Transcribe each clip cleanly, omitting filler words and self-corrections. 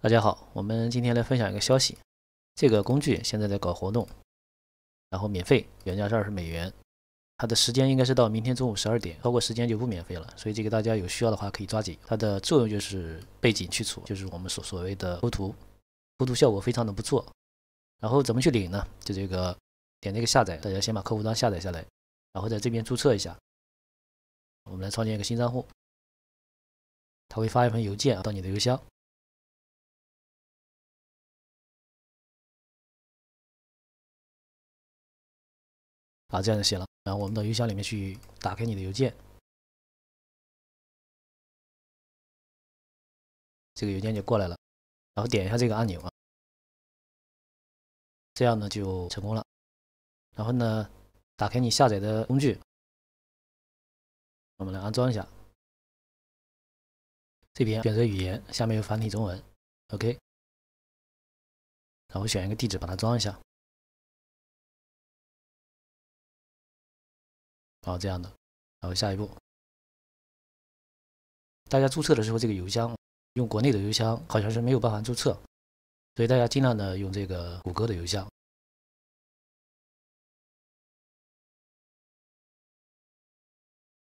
大家好，我们今天来分享一个消息，这个工具现在在搞活动，然后免费，原价是20美元，它的时间应该是到明天中午12点，超过时间就不免费了，所以这个大家有需要的话可以抓紧。它的作用就是背景去除，就是我们所谓的抠图，抠图效果非常的不错。然后怎么去领呢？就这个点这个下载，大家先把客户端下载下来，然后在这边注册一下。我们来创建一个新账户，他会发一份邮件到你的邮箱。这样就行了。然后我们到邮箱里面去打开你的邮件，这个邮件就过来了，然后点一下这个按钮这样呢就成功了。然后呢，打开你下载的工具，我们来安装一下。这边选择语言，下面有繁体中文 ，OK。然后选一个地址把它装一下。这样的。然后下一步，大家注册的时候，这个邮箱用国内的邮箱好像是没有办法注册，所以大家尽量的用这个谷歌的邮箱。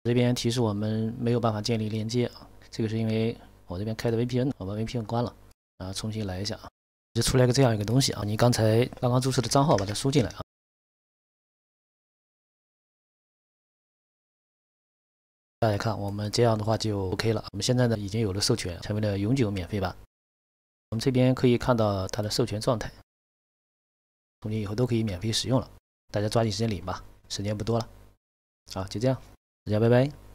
这边提示我们没有办法建立链接这个是因为我这边开的 VPN， 我把 VPN 关了，重新来一下就出来个这样一个东西你刚刚注册的账号把它输进来大家看，我们这样的话就 OK 了。我们现在呢已经有了授权，成为了永久免费版。我们这边可以看到它的授权状态，从今以后都可以免费使用了。大家抓紧时间领吧，时间不多了。就这样，大家拜拜。